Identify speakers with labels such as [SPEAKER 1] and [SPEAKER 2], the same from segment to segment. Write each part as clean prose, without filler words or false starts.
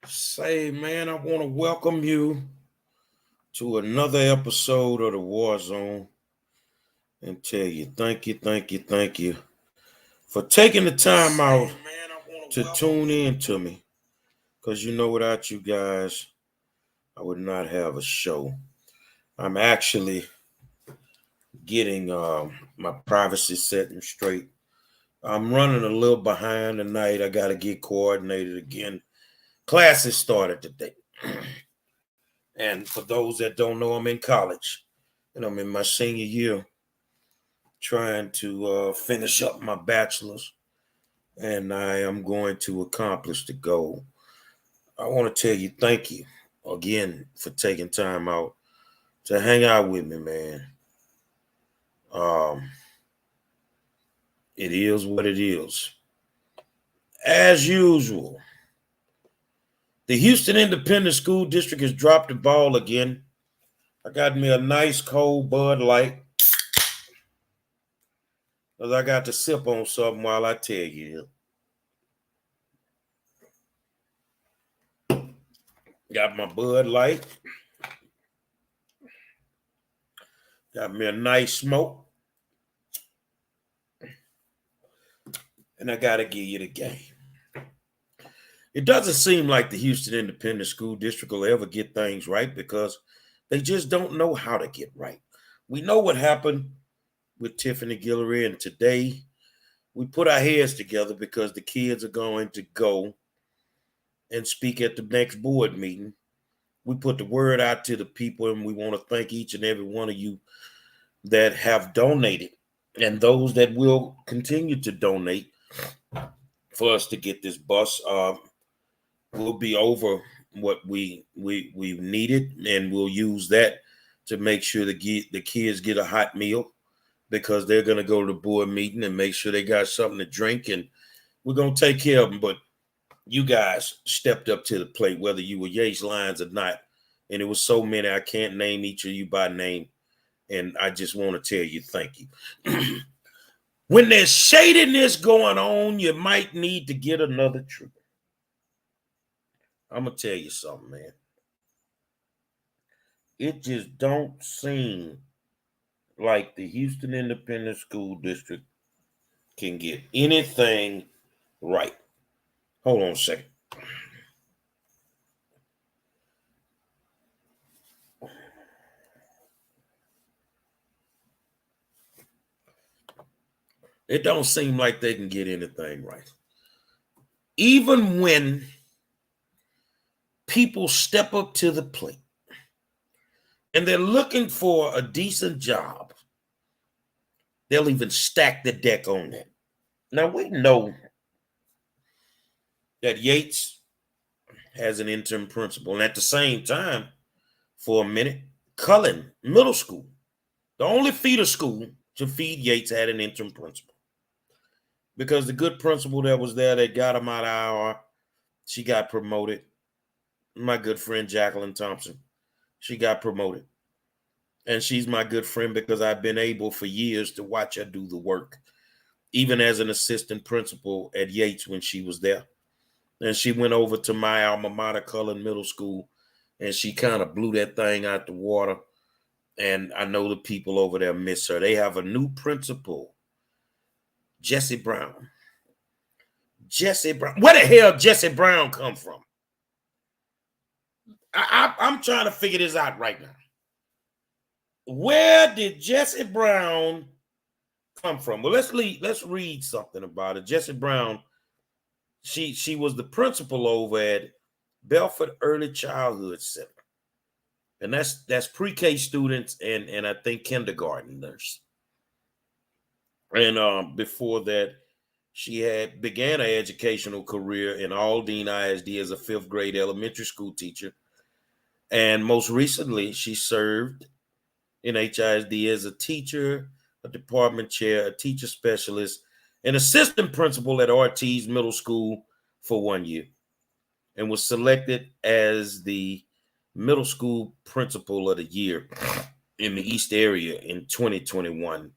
[SPEAKER 1] Say, man, I want to welcome you to another episode of the Warzone and tell you thank you for taking the time out to tune in to me. Because without you guys, I would not have a show. I'm actually getting my privacy setting straight. I'm running a little behind tonight. I got to get coordinated again. Classes started today. And for those that don't know, I'm in college and I'm in my senior year trying to finish up my bachelor's, and I am going to accomplish the goal. I want to tell you thank you again for taking time out to hang out with me, man. Um, it is what it is. As usual, the Houston Independent School District has dropped the ball again. I got me a nice cold Bud Light, because I got to sip on something while I tell you. Got my Bud Light. Got me a nice smoke. And I got to give you the game. It doesn't seem like the Houston Independent School District will ever get things right because they just don't know how to get right. We know what happened with Tiffany Guillory, and today we put our heads together because the kids are going to go and speak at the next board meeting. We put the word out to the people, and we want to thank each and every one of you that have donated and those that will continue to donate for us to get this bus. We'll be over what we needed, and we'll use that to make sure the kids get a hot meal, because they're going to go to the board meeting and make sure they got something to drink, and we're going to take care of them. But you guys stepped up to the plate, whether you were Yates Lions or not, and it was so many I can't name each of you by name, and I just want to tell you thank you. When there's shadiness going on, you might need to get another trigger. I'm going to tell you something, man. It just don't seem like the Houston Independent School District can get anything right. Hold on a second. It don't seem like they can get anything right. Even when people step up to the plate and they're looking for a decent job, they'll even stack the deck on that. Now, we know that Yates has an interim principal, and at the same time, for a minute, Cullen Middle School, the only feeder school to feed Yates, had an interim principal, because the good principal that was there that got him out of our, she got promoted. My good friend Jacqueline Thompson, she got promoted. And she's my good friend because I've been able for years to watch her do the work, even as an assistant principal at Yates when she was there. And she went over to my alma mater, Cullen Middle School, and she kind of blew that thing out the water. And I know the people over there miss her. They have a new principal, Jesse Brown. Jesse Brown. Where the hell Jesse Brown come from? I'm trying to figure this out right now. Where did Jesse Brown come from? Well, let's read something about it. Jesse Brown, she was the principal over at Belford Early Childhood Center. And that's pre-K students and I think kindergarteners. And before that, she had began her educational career in Aldine ISD as a 5th grade elementary school teacher. And most recently, she served in HISD as a teacher, a department chair, a teacher specialist, an assistant principal at Ortiz Middle School for 1 year, and was selected as the middle school principal of the year in the East area in 2021.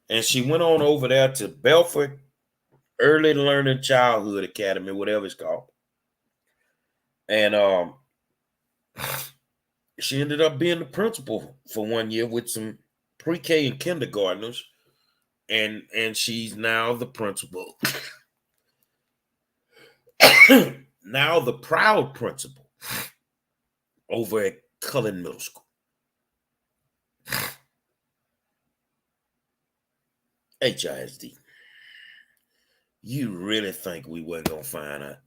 [SPEAKER 1] And she went on over there to Belford Early Learning Childhood Academy, whatever it's called. And she ended up being the principal for 1 year with some pre-K and kindergartners, and she's now the principal. Now the proud principal over at Cullen Middle School. HISD. You really think we wasn't gonna find out?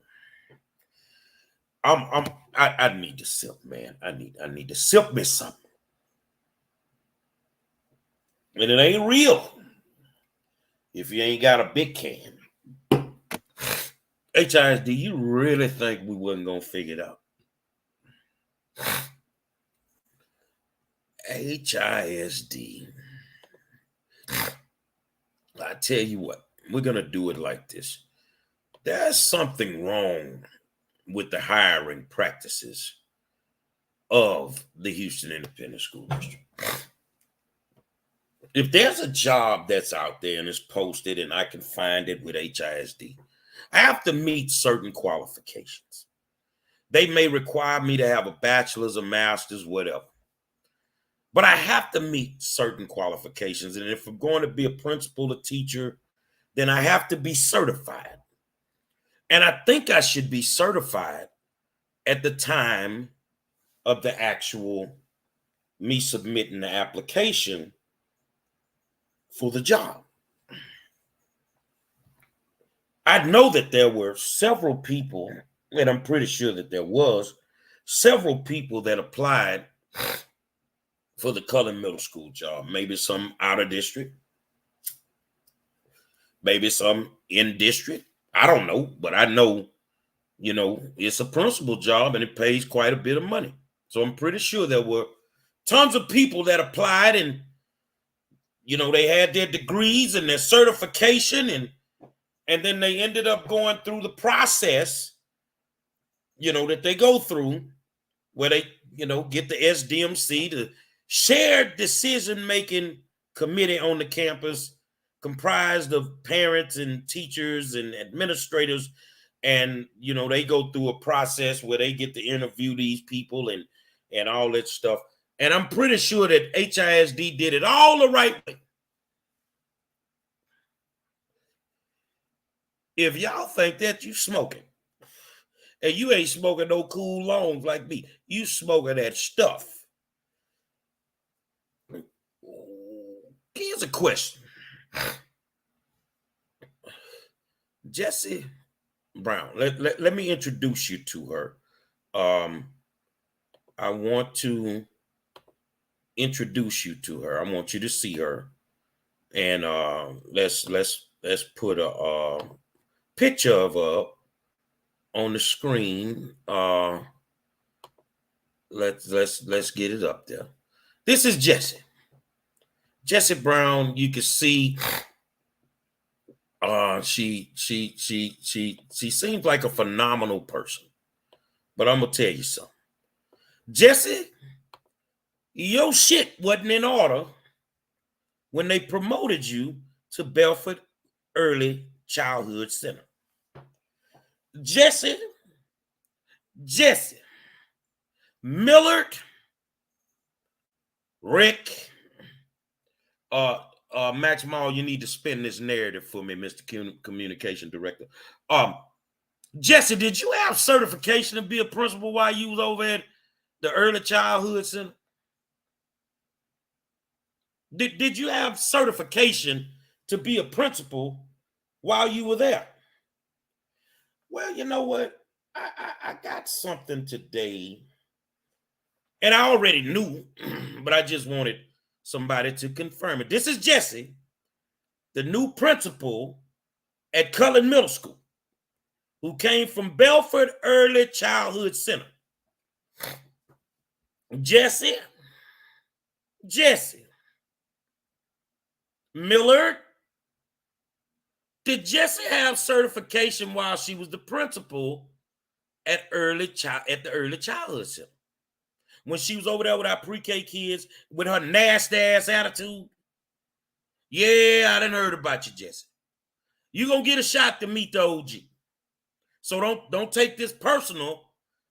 [SPEAKER 1] I need to sip, man. I need to sip me something. And it ain't real if you ain't got a big can. HISD, you really think we wasn't gonna figure it out? HISD. I tell you what, we're gonna do it like this. There's something wrong with the hiring practices of the Houston Independent School District. If there's a job that's out there and it's posted and I can find it with HISD, I have to meet certain qualifications. They may require me to have a bachelor's, a master's, whatever. But I have to meet certain qualifications. And if I'm going to be a principal, a teacher, then I have to be certified. And I think I should be certified at the time of the actual me submitting the application for the job. I know that there were several people, and I'm pretty sure that there was several people that applied for the Cullen Middle School job. Maybe some out of district, maybe some in district. I don't know, but I know, it's a principal job and it pays quite a bit of money. So I'm pretty sure there were tons of people that applied, and they had their degrees and their certification, and then they ended up going through the process, that they go through, where they, get the SDMC, the Shared Decision-Making Committee on the campus, comprised of parents and teachers and administrators. And, they go through a process where they get to interview these people and all that stuff. And I'm pretty sure that HISD did it all the right way. If y'all think that, you smoking. And you ain't smoking no cool longs like me. You smoking that stuff. Here's a question. Jessie Brown, let me introduce you to her. I want to introduce you to her. I want you to see her. And let's put a picture of her on the screen. Let's get it up there. This is Jessie. Jessie Brown. You can see she seems like a phenomenal person. But I'm gonna tell you something. Jessie, your shit wasn't in order when they promoted you to Belford Early Childhood Center. Jessie, Millard, Rick, Max Mall, you need to spin this narrative for me, Mr. Communication Director. Jessie, did you have certification to be a principal while you was over at the Early Childhood Center? Did you have certification to be a principal while you were there? Well, you know what? I got something today, and I already knew, but I just wanted somebody to confirm it. This is Jessie, the new principal at Cullen Middle School, who came from Belford Early Childhood Center. Jessie Millard, did Jessie have certification while she was the principal at the Early Childhood Center? When she was over there with our pre-K kids with her nasty ass attitude? Yeah, I done heard about you, Jessie. You're gonna get a shot to meet the OG. So don't take this personal,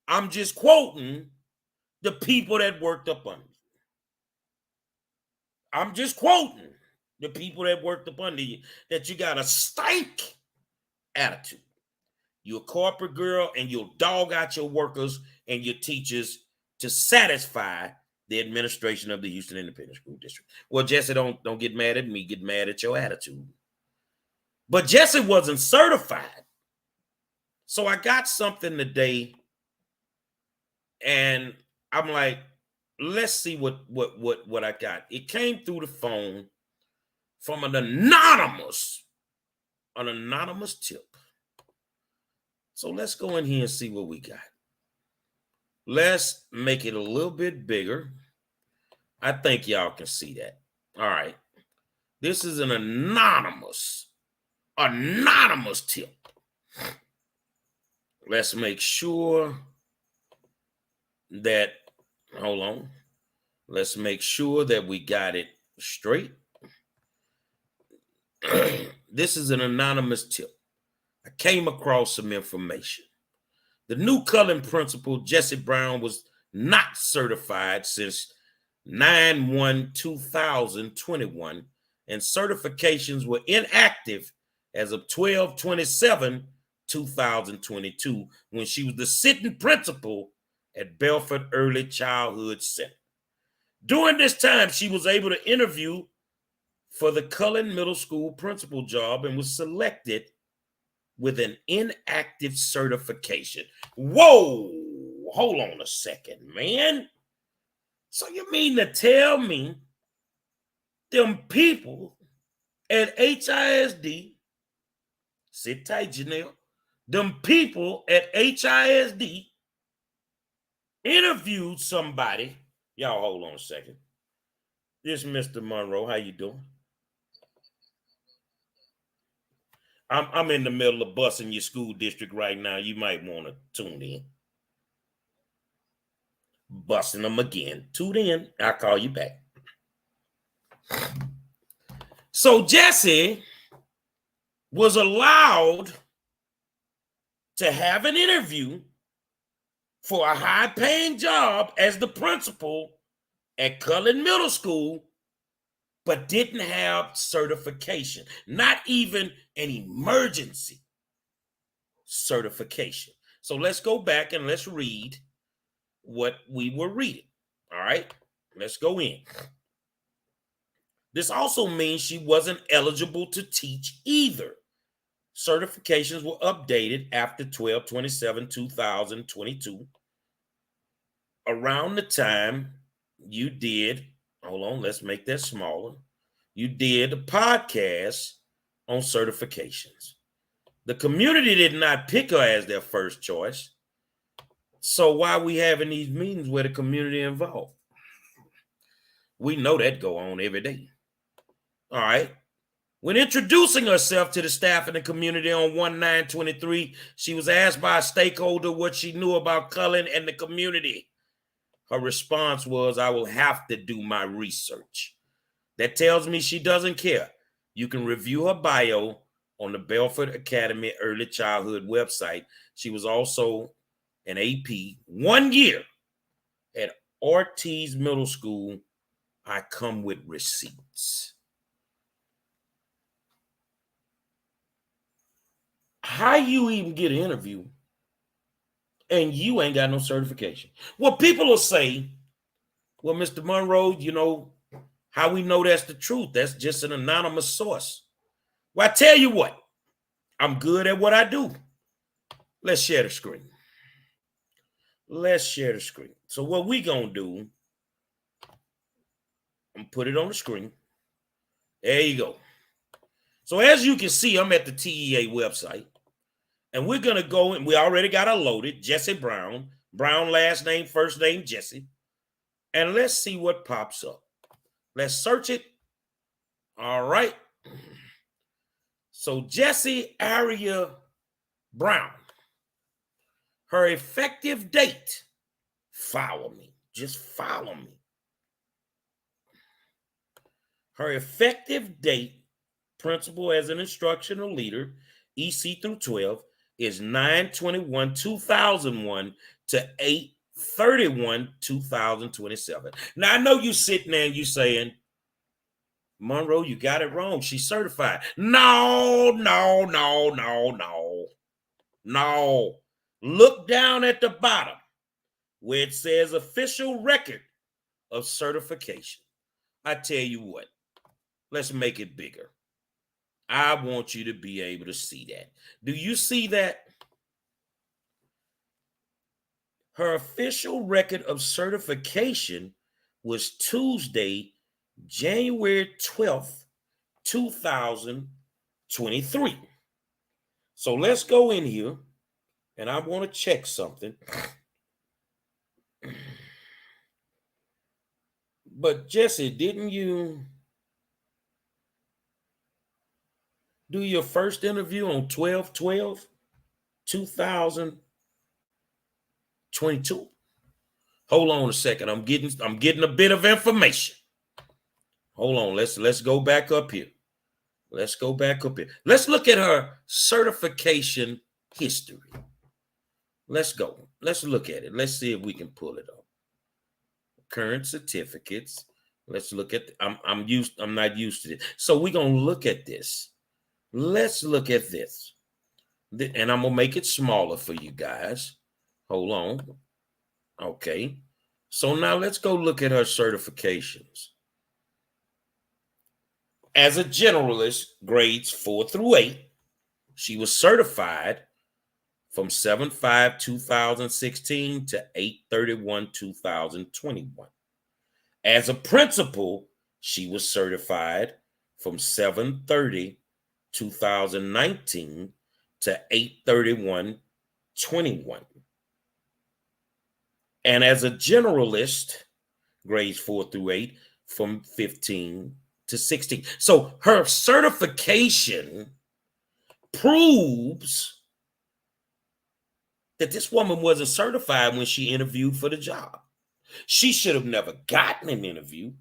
[SPEAKER 1] I'm just quoting the people that worked up under you. I'm just quoting the people that worked up under you, that you got a stank attitude. You're a corporate girl and you'll dog out your workers and your teachers to satisfy the administration of the Houston Independent School District. Well, Jesse, don't get mad at me, get mad at your attitude. But Jesse wasn't certified. So I got something today and I'm like, let's see what I got. It came through the phone from an anonymous tip. So let's go in here and see what we got. Let's make it a little bit bigger. I think y'all can see that. All right. This is an anonymous tip. Let's make sure that, hold on. Let's make sure that we got it straight. This is an anonymous tip. I came across some information. The new Cullen principal, Jesse Brown, was not certified since 9/1/2021, and certifications were inactive as of 12/27/2022, when she was the sitting principal at Belford Early Childhood Center. During this time, she was able to interview for the Cullen Middle School principal job and was selected with an inactive certification. Whoa, hold on a second, man. So you mean to tell me them people at HISD, sit tight, Janelle, them people at HISD interviewed somebody. Y'all hold on a second. This is Mr. Monroe. How you doing? I'm in the middle of busing your school district right now. You might want to tune in. Busting them again. Tune in. I'll call you back. So Jesse was allowed to have an interview for a high-paying job as the principal at Cullen Middle School, but didn't have certification, not even an emergency certification. So let's go back and let's read what we were reading. All right, let's go in. This also means she wasn't eligible to teach either. Certifications were updated after 12/27/2022. Around the time you did, hold on, let's make that smaller. You did a podcast on certifications. The community did not pick her as their first choice. So why are we having these meetings where the community involved? We know that go on every day. All right. When introducing herself to the staff and the community on 1/9/23, she was asked by a stakeholder what she knew about Cullen and the community. Her response was, "I will have to do my research." That tells me she doesn't care. You can review her bio on the Belford Academy Early Childhood website. She was also an AP 1 year at Ortiz Middle School. I come with receipts. How you even get an interview and you ain't got no certification? Well, people will say, well, Mr. Monroe, you know, how we know that's the truth? That's just an anonymous source. Well, I tell you what, I'm good at what I do. Let's share the screen. Let's share the screen. So what we gonna do, I'm put it on the screen. There you go. So as you can see, I'm at the TEA website. And we're going to go, and we already got it loaded, Jesse Brown. Brown last name, first name, Jesse. And let's see what pops up. Let's search it. All right. So Jesse Aria Brown. Her effective date. Follow me. Just follow me. Her effective date, principal as an instructional leader, EC through 12, is 9/21/2001 to 8/31/2027. Now I know you sitting there and you saying, Monroe, you got it wrong. She's certified. No, no, no, no, no, no. Look down at the bottom where it says official record of certification. I tell you what, let's make it bigger. I want you to be able to see that. Do you see that? Her official record of certification was Tuesday, January 12th, 2023. So let's go in here and I want to check something. But Jesse, didn't you do your first interview on 12/12/2022? Hold on a second. I'm getting a bit of information. Hold on. Let's go back up here. Let's go back up here. Let's look at her certification history. Let's go. Let's look at it. Let's see if we can pull it up. Current certificates. Let's look at I'm not used to it. So we're gonna look at this. Let's look at this. And I'm gonna make it smaller for you guys. Hold on. Okay. So now let's go look at her certifications. As a generalist, grades 4 through 8, she was certified from 7/5/2016 to 8/31/2021. As a principal, she was certified from 7/30/2019 to 8/31/21. And as a generalist, grades 4 through 8, from 15 to 16. So her certification proves that this woman wasn't certified when she interviewed for the job. She should have never gotten an interview.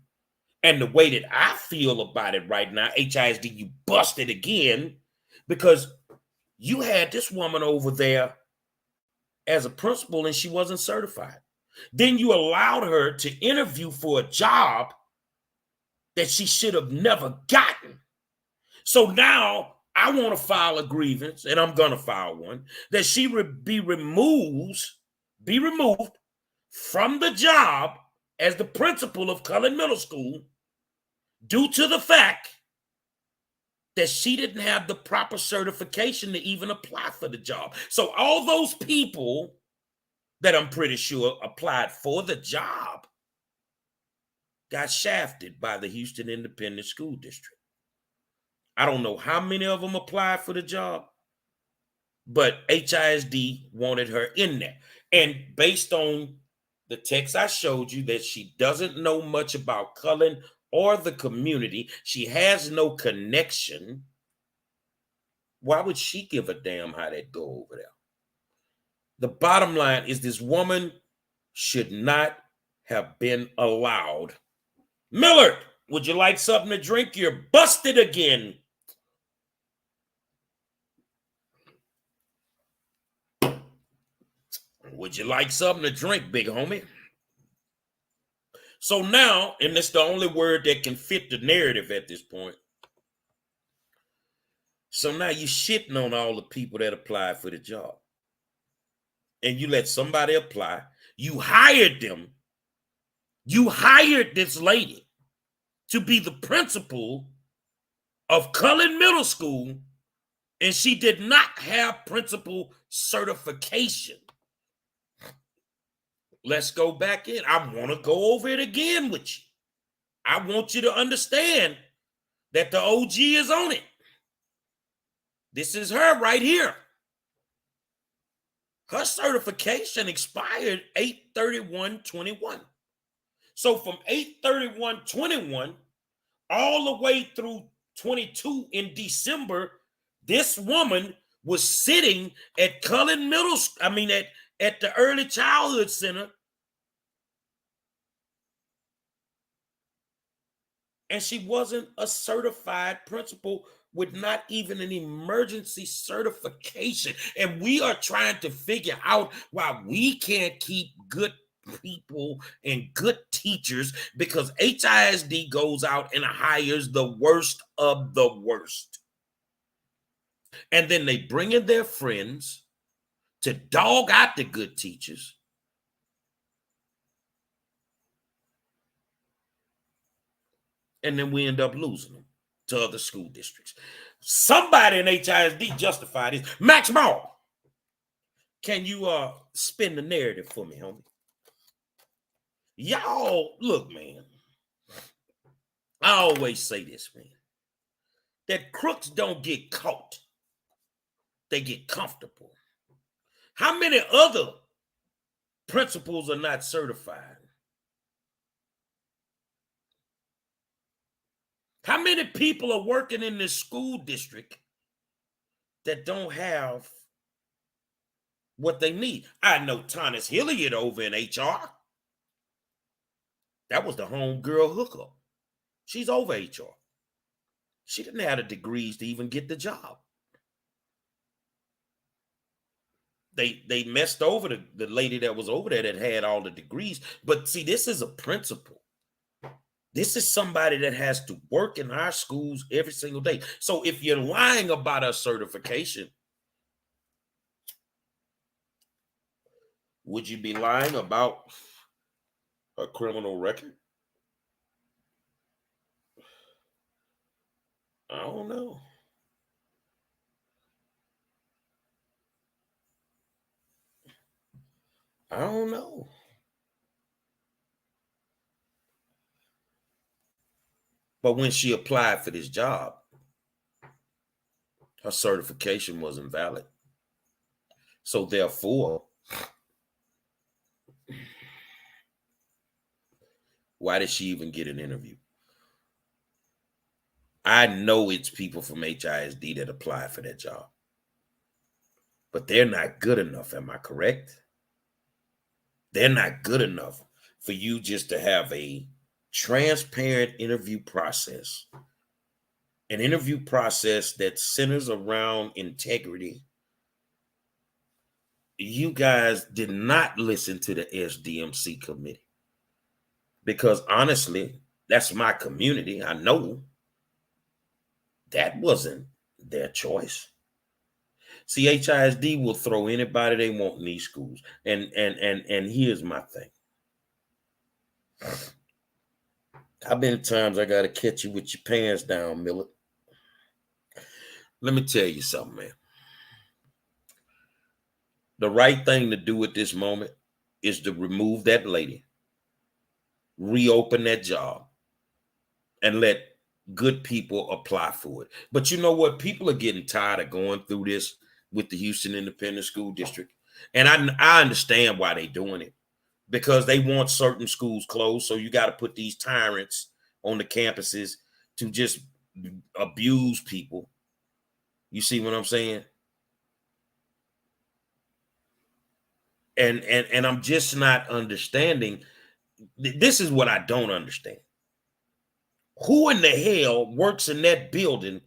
[SPEAKER 1] And the way that I feel about it right now, HISD, you busted again, because you had this woman over there as a principal and she wasn't certified. Then you allowed her to interview for a job that she should have never gotten. So now I want to file a grievance, and I'm going to file one, that she be removed from the job as the principal of Cullen Middle School due to the fact that she didn't have the proper certification to even apply for the job. So all those people that I'm pretty sure applied for the job got shafted by the Houston Independent School District. I don't know how many of them applied for the job, but HISD wanted her in there. And based on the text I showed you, that she doesn't know much about Cullen or the community, she has no connection. Why would she give a damn how that go over there? The bottom line is this woman should not have been allowed. Millard, would you like something to drink? You're busted again. Would you like something to drink, big homie? So now, and it's the only word that can fit the narrative at this point. So now you shitting on all the people that applied for the job. And you let somebody apply. You hired them. You hired this lady to be the principal of Cullen Middle School, and she did not have principal certification. Let's go back in. I want to go over it again with you. I want you to understand that the OG is on it. This is her right here. Her certification expired 8/31/21. So from 8/31/21 all the way through 22 in December, this woman was sitting at Cullen Middle School, at the Early Childhood Center, and she wasn't a certified principal with not even an emergency certification. And we are trying to figure out why we can't keep good people and good teachers because HISD goes out and hires the worst of the worst. And then they bring in their friends to dog out the good teachers. And then we end up losing them to other school districts. Somebody in HISD justified this. Max Ball, can you spin the narrative for me, homie? Y'all, look, man. I always say this, man. That crooks don't get caught. They get comfortable. How many other principals are not certified? How many people are working in this school district that don't have what they need? I know Thomas Hilliard over in HR. That was the homegirl hookup. She's over HR. She didn't have the degrees to even get the job. They messed over the lady that was over there that had all the degrees. But see, this is a principal. This is somebody that has to work in our schools every single day. So if you're lying about a certification, would you be lying about a criminal record? I don't know. I don't know. But when she applied for this job, her certification wasn't valid. So therefore, why did she even get an interview? I know it's people from HISD that apply for that job, but they're not good enough. Am I correct? They're not good enough for you just to have a transparent interview process, an interview process that centers around integrity. You guys did not listen to the SDMC committee because honestly, that's my community. I know that wasn't their choice. See, HISD will throw anybody they want in these schools. And here's my thing. How many times I gotta catch you with your pants down, Miller? Let me tell you something, man. The right thing to do at this moment is to remove that lady, reopen that job, and let good people apply for it. But you know what? People are getting tired of going through this with the Houston Independent School District. And I understand why they're doing it. Because they want certain schools closed. So you got to put these tyrants on the campuses to just abuse people. You see what I'm saying? And I'm just not understanding. This is what I don't understand. Who in the hell works in that building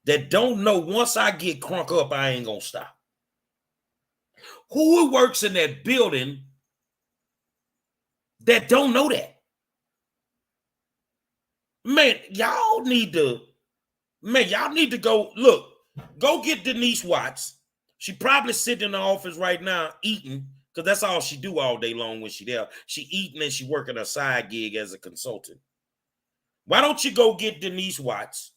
[SPEAKER 1] that don't know once I get crunk up, I ain't gonna stop? Who works in that building that don't know that? Man, y'all need to go get Denise Watts. She probably sitting in the office right now eating, because that's all she do all day long when she there. She eating and she working a side gig as a consultant. Why don't you go get Denise Watts,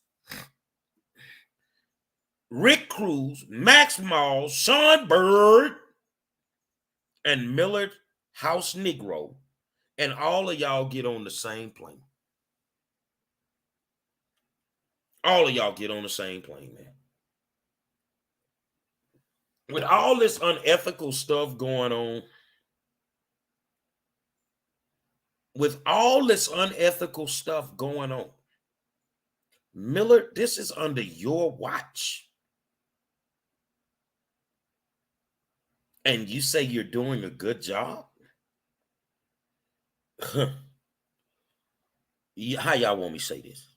[SPEAKER 1] Rick Cruz, Max Mall, Sean Bird, and Millard House Negro, and all of y'all get on the same plane. All of y'all get on the same plane, man. With all this unethical stuff going on, Miller, this is under your watch. And you say you're doing a good job? How y'all want me to say this?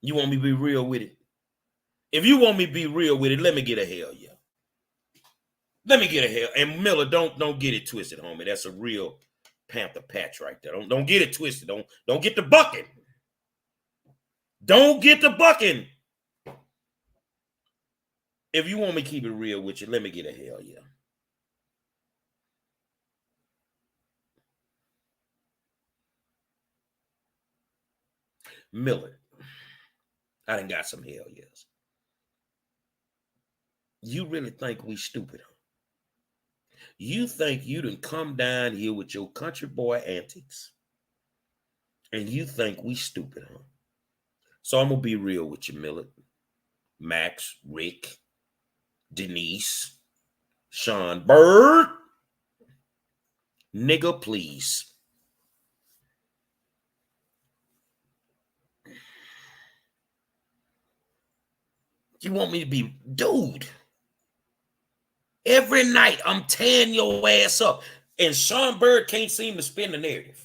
[SPEAKER 1] You want me to be real with it? If you want me to be real with it, let me get a hell yeah. Let me get a hell. And Miller, don't get it twisted, homie. That's a real Panther patch right there. Don't get it twisted. Don't get the bucking. Don't get the bucking. If you want me to keep it real with you, let me get a hell yeah. Miller, I done got some hell yes. You really think we stupid, huh? You think you done come down here with your country boy antics, and you think we stupid, huh? So I'm gonna be real with you, Miller, Max, Rick, Denise, Sean Bird, nigga, please. You want me to be, dude? Every night I'm tearing your ass up, and Sean Bird can't seem to spin the narrative.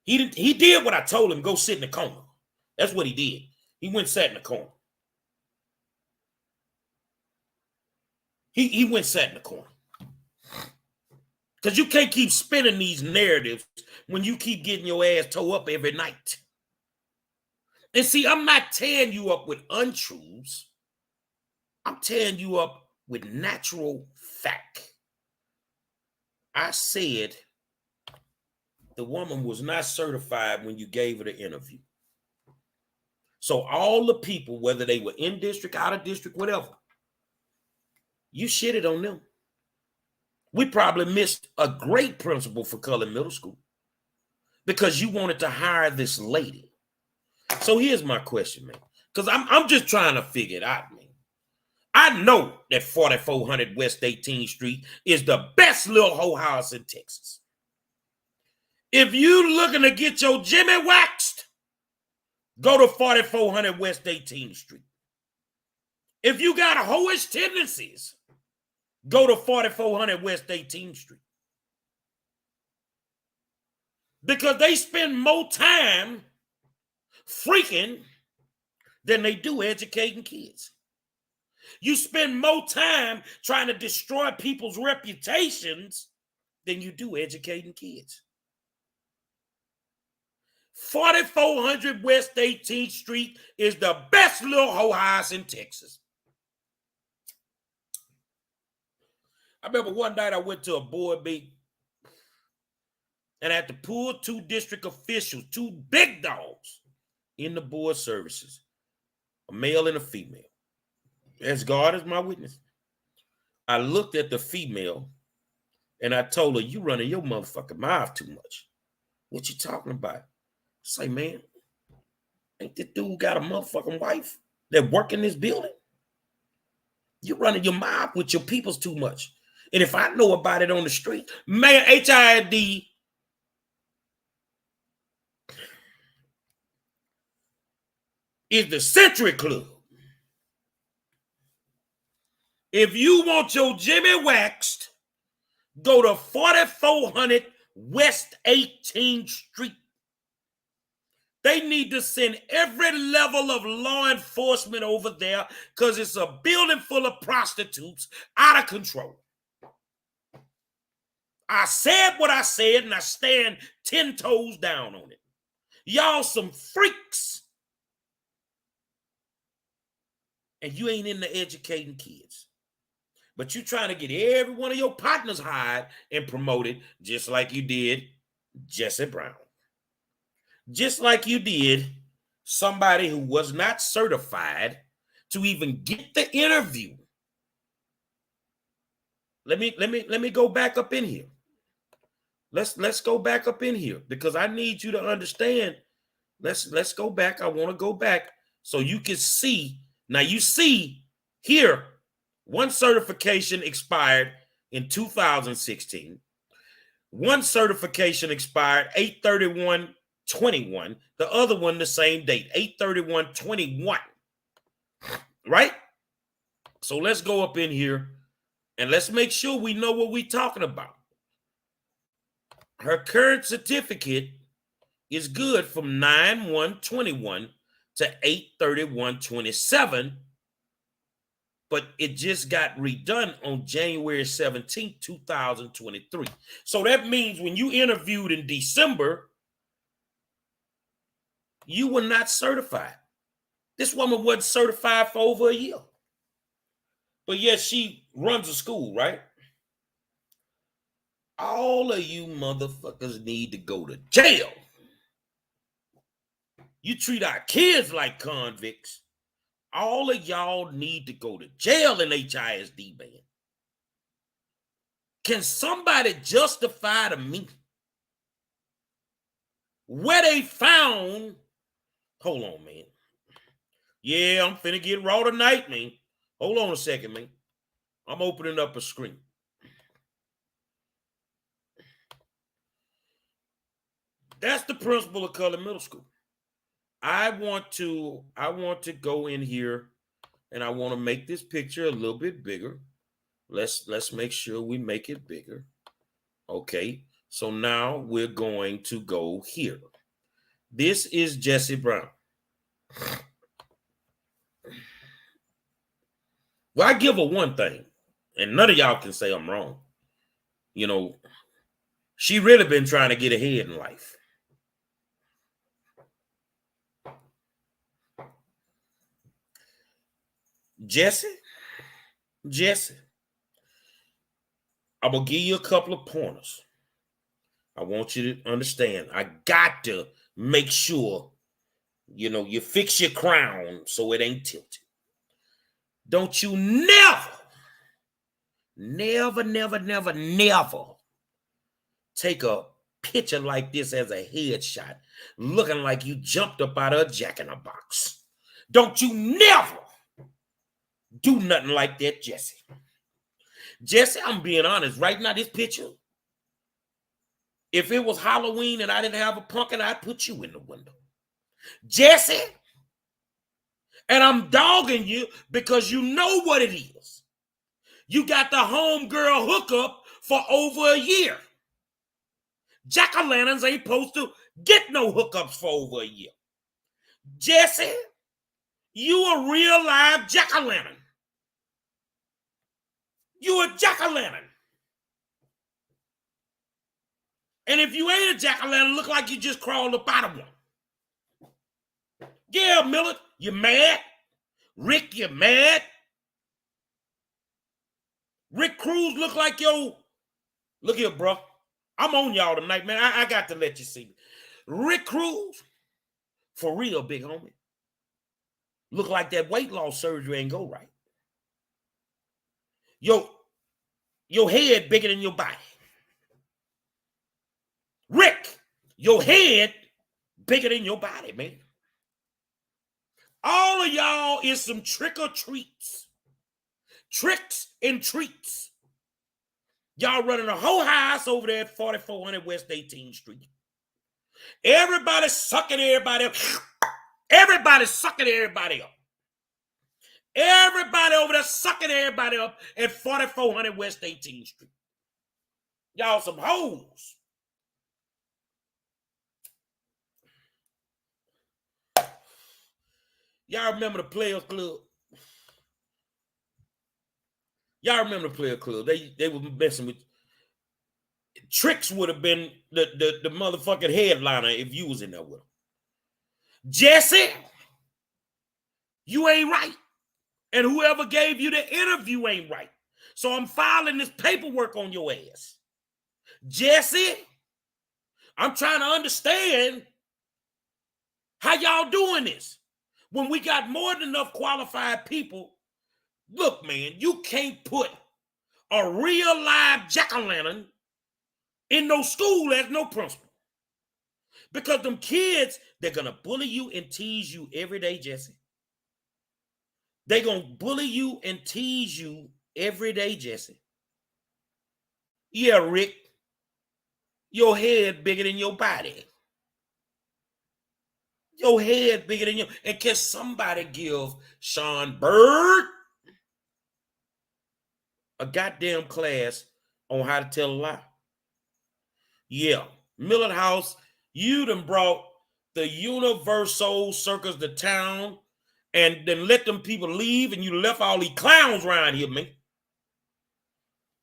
[SPEAKER 1] He did what I told him. Go sit in the corner. That's what he did. He went sat in the corner. He went sat in the corner. Because you can't keep spinning these narratives when you keep getting your ass towed up every night. And see, I'm not tearing you up with untruths. I'm tearing you up with natural fact. I said the woman was not certified when you gave her the interview. So all the people, whether they were in district, out of district, whatever, you shitted on them. We probably missed a great principal for Cullen Middle School because you wanted to hire this lady. So here's my question, man, because I'm just trying to figure it out, man. I know that 4400 West 18th Street is the best little hoe house in Texas. If you looking to get your Jimmy waxed, go to 4400 West 18th Street. If you got hoish tendencies, go to 4400 West 18th Street. Because they spend more time freaking than they do educating kids. You spend more time trying to destroy people's reputations than you do educating kids. 4400 West 18th Street is the best little hoe house in Texas. I remember one night I went to a board meeting and I had to pull two district officials, two big dogs, in the board services, a male and a female. As God is my witness. I looked at the female and I told her, you running your motherfucking mouth too much. What you talking about? Say, man, ain't this dude got a motherfucking wife that work in this building? You running your mouth with your peoples too much. And if I know about it on the street, man, HISD is the Century Club. If you want your Jimmy waxed, go to 4400 West 18th Street. They need to send every level of law enforcement over there because it's a building full of prostitutes out of control. I said what I said, and I stand 10 toes down on it. Y'all some freaks. And you ain't into educating kids. But you trying to get every one of your partners hired and promoted just like you did Jesse Brown. Just like you did somebody who was not certified to even get the interview. Let me go back up in here. Let's go back up in here because I need you to understand. Let's go back. I want to go back so you can see. Now you see here, one certification expired in 2016. One certification expired 8/31/21. The other one the same date, 8/31/21. Right? So let's go up in here and let's make sure we know what we're talking about. Her current certificate is good from 9/1/21 to 8/31/27. but it just got redone on January 17th, 2023. So that means when you interviewed in December, you were not certified. This woman wasn't certified for over a year. But yet she runs a school, right? All of you motherfuckers need to go to jail. You treat our kids like convicts. All of y'all need to go to jail in HISD, man. Can somebody justify to me where they found? Hold on, man. Yeah, I'm finna get raw tonight, man. Hold on a second, man. I'm opening up a screen. That's the principal of Cullen Middle School. I want to go in here and I want to make this picture a little bit bigger. Let's make sure we make it bigger. Okay. So now we're going to go here. This is Jesse Brown. Well, I give her one thing, and none of y'all can say I'm wrong. You know, she really been trying to get ahead in life. Jesse, I'm going to give you a couple of pointers. I want you to understand. I got to make sure, you fix your crown so it ain't tilted. Don't you never take a picture like this as a headshot, looking like you jumped up out of a jack-in-a-box. Don't you never do nothing like that, Jesse. Jesse, I'm being honest. Right now, this picture, if it was Halloween and I didn't have a pumpkin, I'd put you in the window. Jesse, and I'm dogging you because you know what it is. You got the homegirl hookup for over a year. Jack-o'-lanterns ain't supposed to get no hookups for over a year. Jesse, you a real live jack-o'-lantern. You a jack-o'-lantern. And if you ain't a jack-o'-lantern, look like you just crawled up out of one. Yeah, Miller, you mad? Rick, you mad? Rick Cruz look like yo. Look here, bro. I'm on y'all tonight, man. I got to let you see me. Rick Cruz, for real, big homie. Look like that weight loss surgery ain't go right. Your head bigger than your body. Rick, your head bigger than your body, man. All of y'all is some trick or treats. Tricks and treats. Y'all running a whole house over there at 4400 West 18th Street. Everybody sucking everybody up. Everybody sucking everybody up. Everybody over there sucking everybody up at 4400 West 18th Street. Y'all some hoes. Y'all remember the Players Club? Y'all remember the Players Club? They were messing with. Tricks would have been the motherfucking headliner if you was in there with him. Jesse, you ain't right. And whoever gave you the interview ain't right. So I'm filing this paperwork on your ass. Jesse, I'm trying to understand how y'all doing this. When we got more than enough qualified people, look, man, you can't put a real live jack-o'-lantern in no school as no principal. Because them kids, they're going to bully you and tease you every day, Jesse. They're going to bully you and tease you every day, Jesse. Yeah, Rick, your head bigger than your body. Your head bigger than you. And can somebody give Sean Bird a goddamn class on how to tell a lie? Yeah, Millard House, you done brought the Universal Circus to town, and then let them people leave, and you left all these clowns around here, man.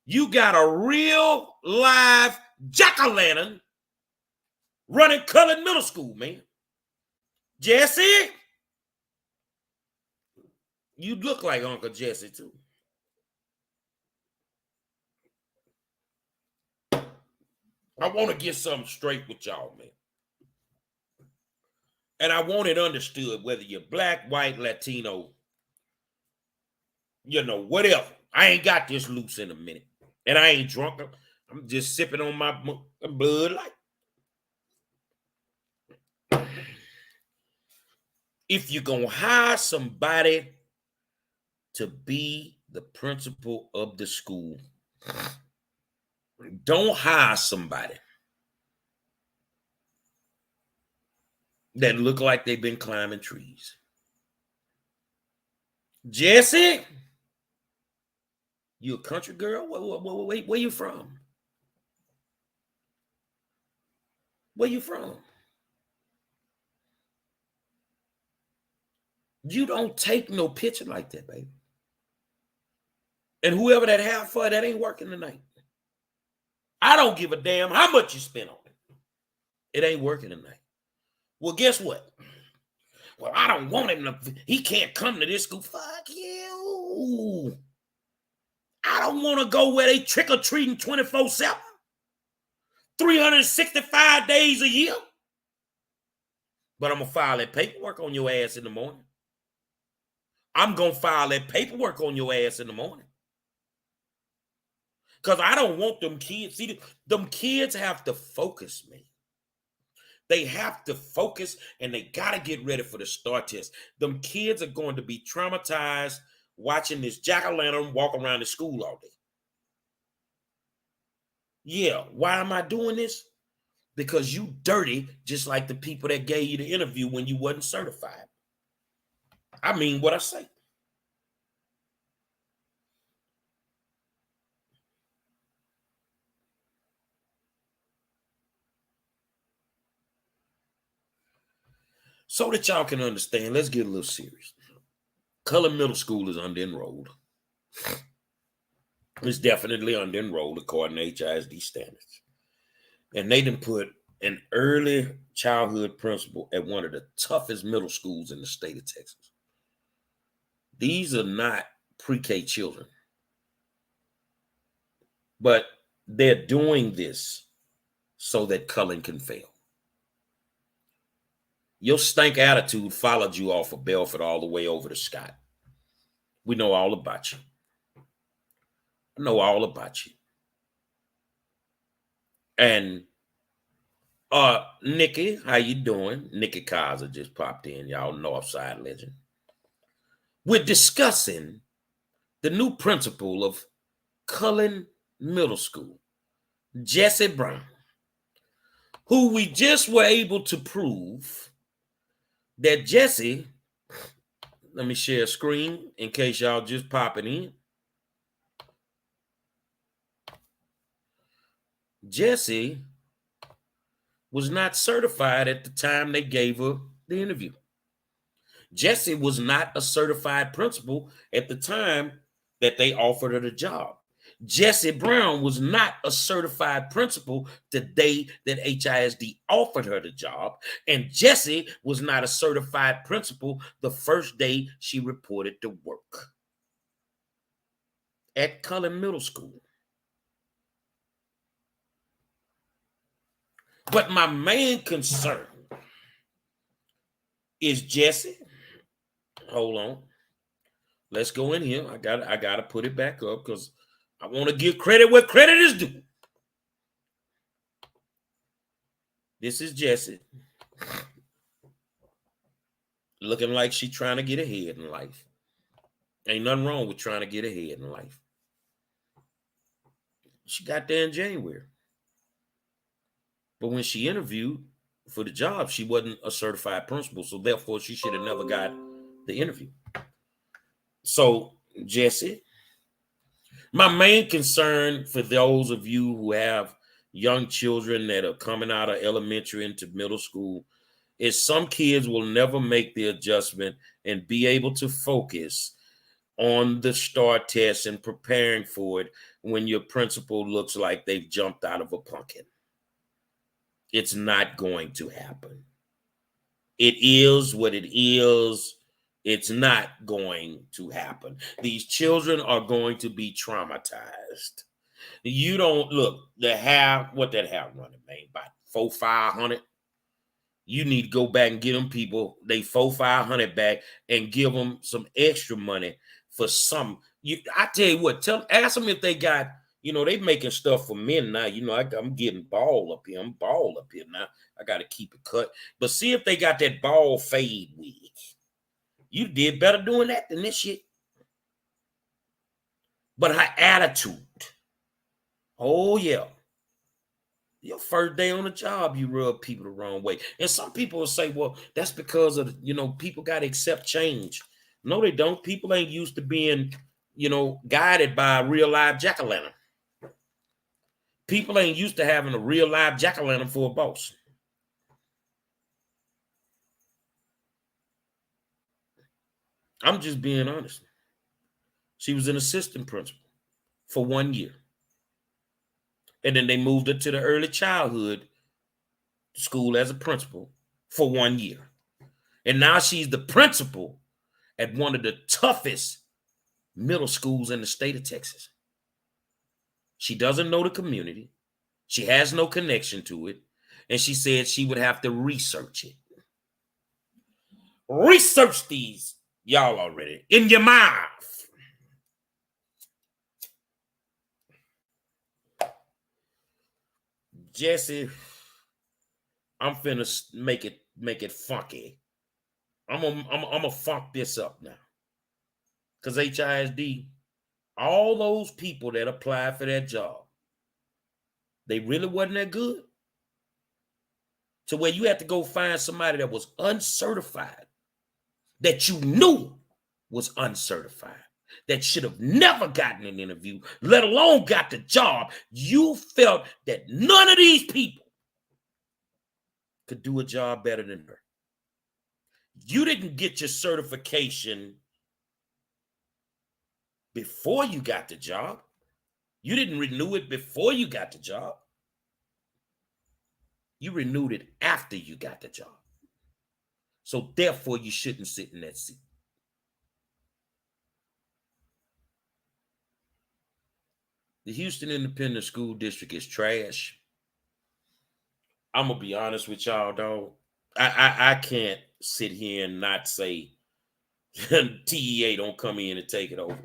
[SPEAKER 1] You got a real live jack-o'-lantern running colored middle school, man. Jesse, you look like Uncle Jesse, too. I want to get something straight with y'all, man. And I want it understood, whether you're black, white, Latino, whatever. I ain't got this loose in a minute. And I ain't drunk. I'm just sipping on my Bud Light. If you're going to hire somebody to be the principal of the school, don't hire somebody that look like they've been climbing trees. Jesse, you a country girl? Where you from? Where you from? You don't take no picture like that, baby. And whoever that have for that ain't working tonight. I don't give a damn how much you spend on it. It ain't working tonight. Well, guess what? Well, I don't want him to. He can't come to this school. Fuck you. I don't want to go where they trick-or-treating 24/7. 365 days a year. But I'm going to file that paperwork on your ass in the morning. I'm going to file that paperwork on your ass in the morning. Because I don't want them kids. See, them kids have to focus, man. They have to focus, and they got to get ready for the STAR test. Them kids are going to be traumatized watching this jack-o'-lantern walk around the school all day. Yeah, why am I doing this? Because you dirty, just like the people that gave you the interview when you wasn't certified. I mean what I say. So that y'all can understand, let's get a little serious. Colored middle school is under-enrolled. It's definitely under-enrolled according to HISD standards. And they done put an early childhood principal at one of the toughest middle schools in the state of Texas. These are not pre-K children. But they're doing this so that Cullen can fail. Your stank attitude followed you off of Belford all the way over to Scott. We know all about you. I know all about you. And Nikki, how you doing? Nikki Kaiser just popped in, y'all Northside legend. We're discussing the new principal of Cullen Middle School, Jesse Brown, who we just were able to prove that Jesse, let me share a screen in case y'all just popping in. Jesse was not certified at the time they gave her the interview. Jesse was not a certified principal at the time that they offered her the job. Jesse Brown was not a certified principal the day that HISD offered her the job. And Jesse was not a certified principal the first day she reported to work at Cullen Middle School. But my main concern is Jesse. Hold on. Let's go in here. I gotta put it back up because I want to give credit where credit is due. This is Jessie. Looking like she's trying to get ahead in life. Ain't nothing wrong with trying to get ahead in life. She got there in January. But when she interviewed for the job, she wasn't a certified principal. So therefore, she should have never got the interview. So, Jessie, my main concern for those of you who have young children that are coming out of elementary into middle school is some kids will never make the adjustment and be able to focus on the STAR test and preparing for it when your principal looks like they've jumped out of a pumpkin. It's not going to happen. It is what it is. It's not going to happen. These children are going to be traumatized. You don't look, the half, what that half running, man, about 400-500. You need to go back and get them people they 400-500 back and give them some extra money for some. I tell you what, ask them if they got, they making stuff for men now. I'm getting ball up here. I'm ball up here now. I got to keep it cut. But see if they got that ball fade wig. You did better doing that than this shit. But her attitude. Oh, yeah. Your first day on the job, you rub people the wrong way. And some people will say, well, that's because of, people got to accept change. No, they don't. People ain't used to being, guided by a real live jack-o'-lantern. People ain't used to having a real live jack-o'-lantern for a boss. I'm just being honest. She was an assistant principal for 1 year. And then they moved her to the early childhood school as a principal for 1 year. And now she's the principal at one of the toughest middle schools in the state of Texas. She doesn't know the community. She has no connection to it. And she said she would have to research it. Research these, y'all already, in your mouth. Jesse, I'm finna make it funky. I'm gonna funk this up now. Because HISD, all those people that applied for that job, they really wasn't that good. To where you had to go find somebody that was uncertified, that you knew was uncertified, that should have never gotten an interview, let alone got the job. You felt that none of these people could do a job better than her. You didn't get your certification before you got the job. You didn't renew it before you got the job. You renewed it after you got the job. So therefore, you shouldn't sit in that seat. The Houston Independent School District is trash. I'm going to be honest with y'all, dog. I can't sit here and not say TEA don't come in and take it over.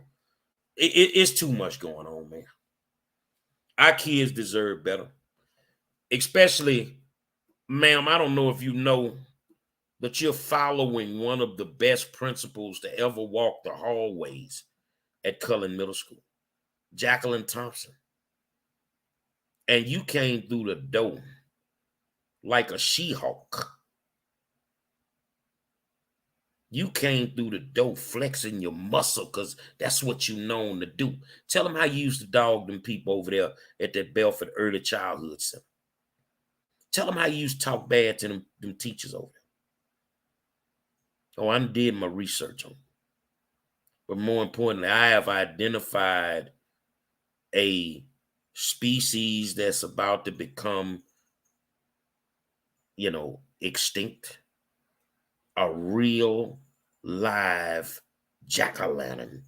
[SPEAKER 1] It's too much going on, man. Our kids deserve better. Especially, ma'am, I don't know if you know, but you're following one of the best principals to ever walk the hallways at Cullen Middle School, Jacqueline Thompson. And you came through the door like a She-Hulk. You came through the door flexing your muscle because that's what you known to do. Tell them how you used to dog them people over there at that Belford Early Childhood Center. Tell them how you used to talk bad to them teachers over there. Oh, I did my research on them. But more importantly, I have identified a species that's about to become, extinct. A real live jack-o'-lantern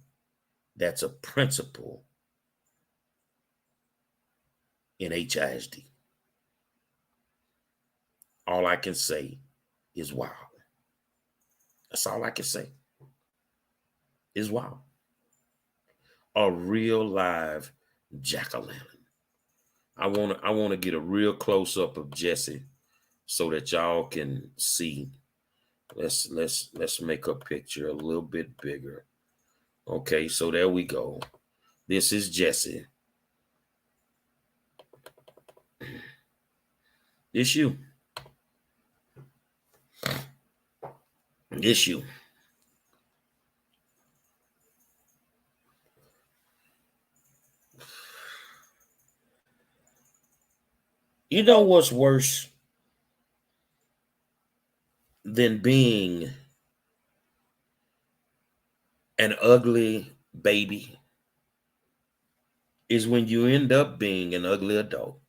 [SPEAKER 1] that's a principal in HISD. All I can say is wow. That's all I can say. Is wow. A real live jack-o'-lantern. I want to get a real close up of Jesse so that y'all can see. Let's make a picture a little bit bigger. Okay, so there we go. This is Jesse. This you. This you. You know what's worse? than being an ugly baby is when you end up being an ugly adult.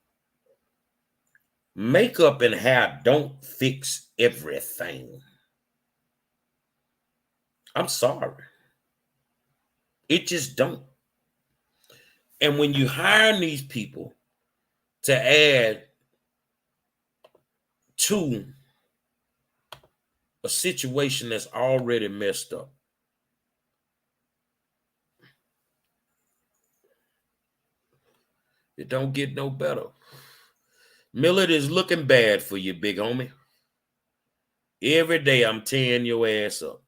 [SPEAKER 1] Makeup and hair don't fix everything. I'm sorry. It just don't. And when you hire these people to add to a situation that's already messed up, it don't get no better. Millard is looking bad for you, big homie. Every day I'm tearing your ass up.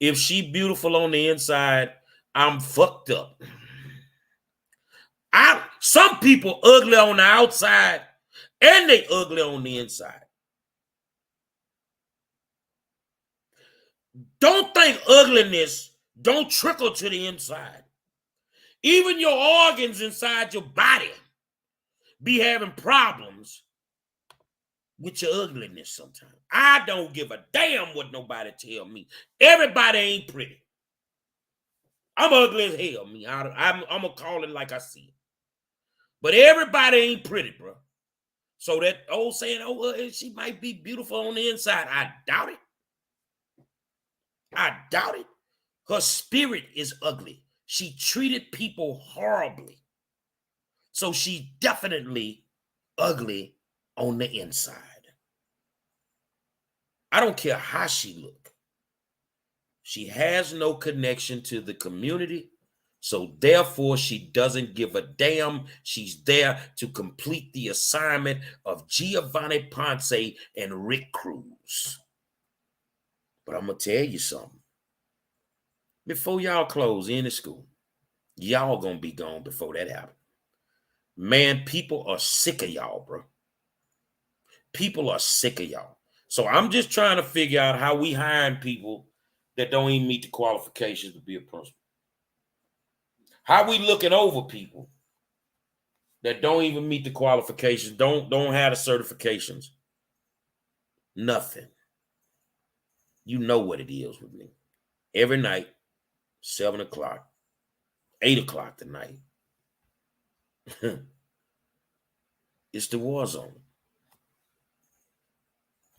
[SPEAKER 1] If she beautiful on the inside, I'm fucked up. Some people ugly on the outside and they ugly on the inside. Don't think ugliness don't trickle to the inside. Even your organs inside your body be having problems with your ugliness sometimes. I don't give a damn what nobody tell me. Everybody ain't pretty. I'm ugly as hell, me. I'm gonna call it like I see it. But everybody ain't pretty, bro. So that old saying, she might be beautiful on the inside. I doubt it. I doubt it. Her spirit is ugly. She treated people horribly. So she's definitely ugly on the inside. I don't care how she look. She has no connection to the community. So therefore, she doesn't give a damn. She's there to complete the assignment of Giovanni Ponce and Rick Cruz. But I'm going to tell you something. Before y'all close any school, y'all going to be gone before that happens. Man, people are sick of y'all, bro. People are sick of y'all. So I'm just trying to figure out how we hiring people that don't even meet the qualifications to be a principal. How we looking over people that don't even meet the qualifications, don't have the certifications. Nothing. You know what it is with me. Every night, 7 o'clock, 8 o'clock tonight. It's the war zone.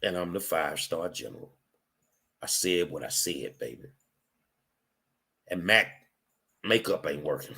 [SPEAKER 1] And I'm the 5-star general. I said what I said, baby. And Mac makeup ain't working.